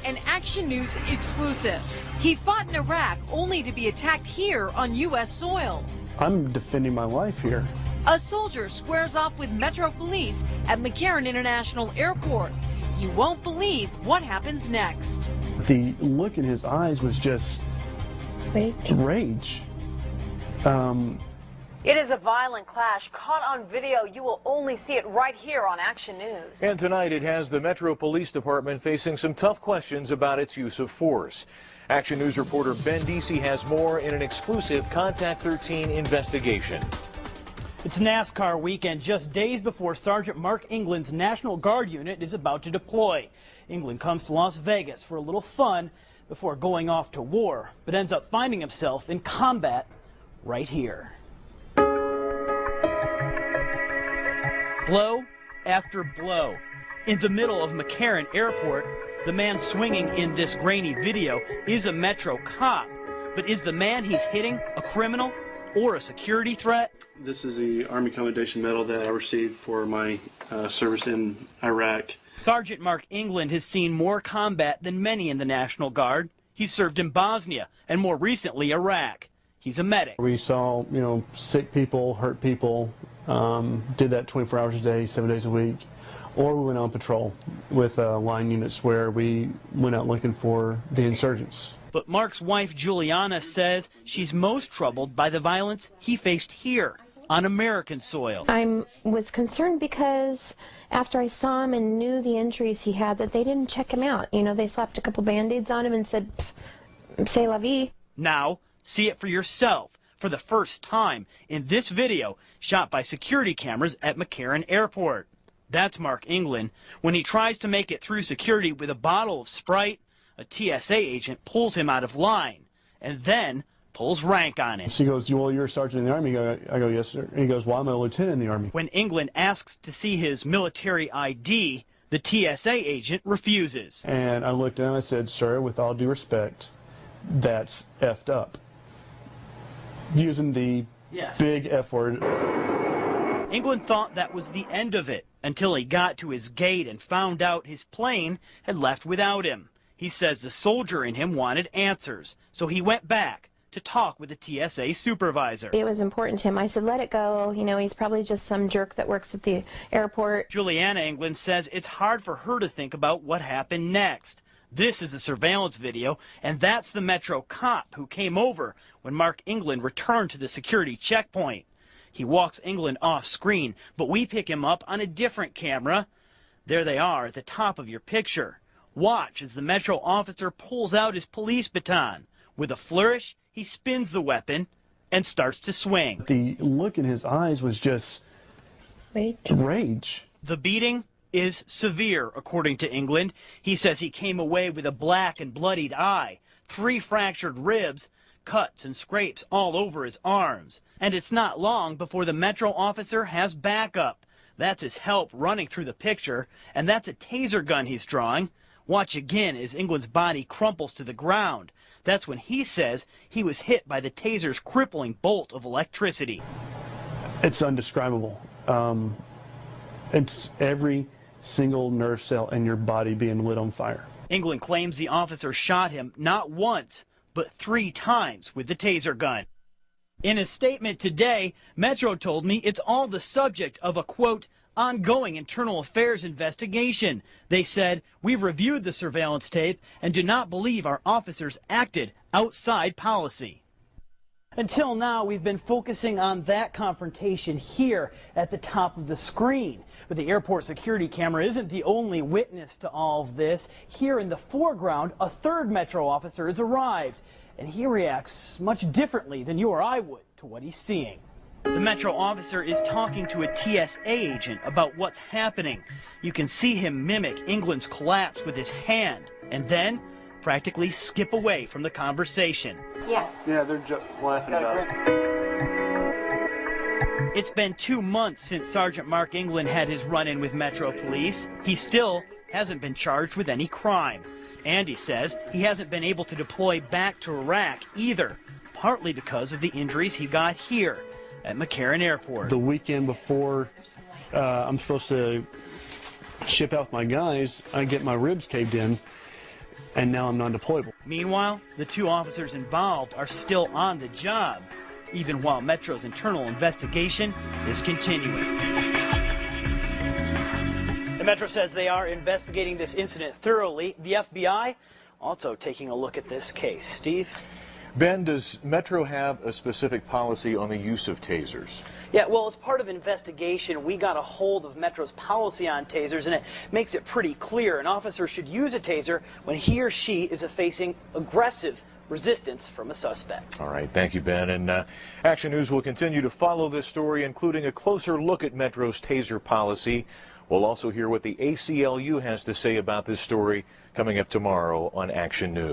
an Action News exclusive. He fought in Iraq only to be attacked here on U.S. soil. I'm defending my life here. A soldier squares off with Metro Police at McCarran International Airport. You won't believe what happens next. The look in his eyes was just rage. It is a violent clash caught on video. You will only see it right here on Action News. And tonight it has the Metro Police Department facing some tough questions about its use of force. Action News reporter Ben Deasy has more in an exclusive Contact 13 investigation. It's NASCAR weekend, just days before Sergeant Mark England's National Guard unit is about to deploy. England comes to Las Vegas for a little fun before going off to war, but ends up finding himself in combat right here. Blow after blow. In the middle of McCarran Airport, the man swinging in this grainy video is a Metro cop. But is the man he's hitting a criminal or a security threat? This is the Army Commendation Medal that I received for my service in Iraq. Sergeant Mark England has seen more combat than many in the National Guard. He served in Bosnia and more recently Iraq. He's a medic. We saw, sick people, hurt people, did that 24 hours a day, 7 days a week. Or we went on patrol with line units where we went out looking for the insurgents. But Mark's wife, Juliana, says she's most troubled by the violence he faced here on American soil. I was concerned because after I saw him and knew the injuries he had, that they didn't check him out. They slapped a couple Band-Aids on him and said, c'est la vie. Now, see it for yourself for the first time in this video shot by security cameras at McCarran Airport. That's Mark England. When he tries to make it through security with a bottle of Sprite, a TSA agent pulls him out of line and then pulls rank on him. She goes, well, you're a sergeant in the Army. I go, yes, sir. And he goes, well, I'm a lieutenant in the Army. When England asks to see his military ID, the TSA agent refuses. And I looked down and I said, sir, with all due respect, that's effed up. Using the big F word. England thought that was the end of it until he got to his gate and found out his plane had left without him. He says the soldier in him wanted answers, so he went back to talk with the TSA supervisor. It was important to him. I said, let it go. He's probably just some jerk that works at the airport. Juliana England says it's hard for her to think about what happened next. This is a surveillance video, and that's the Metro cop who came over when Mark England returned to the security checkpoint. He walks England off screen, but we pick him up on a different camera. There they are at the top of your picture. Watch as the Metro officer pulls out his police baton. With a flourish, he spins the weapon and starts to swing. The look in his eyes was just rage. The beating is severe, according to England. He says he came away with a black and bloodied eye, 3 fractured ribs, cuts and scrapes all over his arms. And it's not long before the Metro officer has backup. That's his help running through the picture, and that's a taser gun he's drawing. Watch again as England's body crumples to the ground. That's when he says he was hit by the taser's crippling bolt of electricity. It's indescribable. It's every single nerve cell in your body being lit on fire. England claims the officer shot him not once, but 3 times with the taser gun. In a statement today, Metro told me it's all the subject of a, quote, ongoing internal affairs investigation. They said, we've reviewed the surveillance tape and do not believe our officers acted outside policy. Until now, we've been focusing on that confrontation here at the top of the screen. But the airport security camera isn't the only witness to all of this. Here in the foreground, a 3rd Metro officer has arrived, and he reacts much differently than you or I would to what he's seeing. The Metro officer is talking to a TSA agent about what's happening. You can see him mimic England's collapse with his hand, and then practically skip away from the conversation. Yeah, they're just laughing about it. It's been 2 months since Sergeant Mark England had his run-in with Metro Police. He still hasn't been charged with any crime. And he says he hasn't been able to deploy back to Iraq either, partly because of the injuries he got here at McCarran Airport. The weekend before I'm supposed to ship out with my guys, I get my ribs caved in. and now I'm non-deployable. Meanwhile, the 2 officers involved are still on the job, even while Metro's internal investigation is continuing. The Metro says they are investigating this incident thoroughly. The FBI also taking a look at this case. Steve? Ben, does Metro have a specific policy on the use of tasers? Yeah, well, as part of an investigation, we got a hold of Metro's policy on tasers, and it makes it pretty clear an officer should use a taser when he or she is facing aggressive resistance from a suspect. All right, thank you, Ben. And Action News will continue to follow this story, including a closer look at Metro's taser policy. We'll also hear what the ACLU has to say about this story coming up tomorrow on Action News.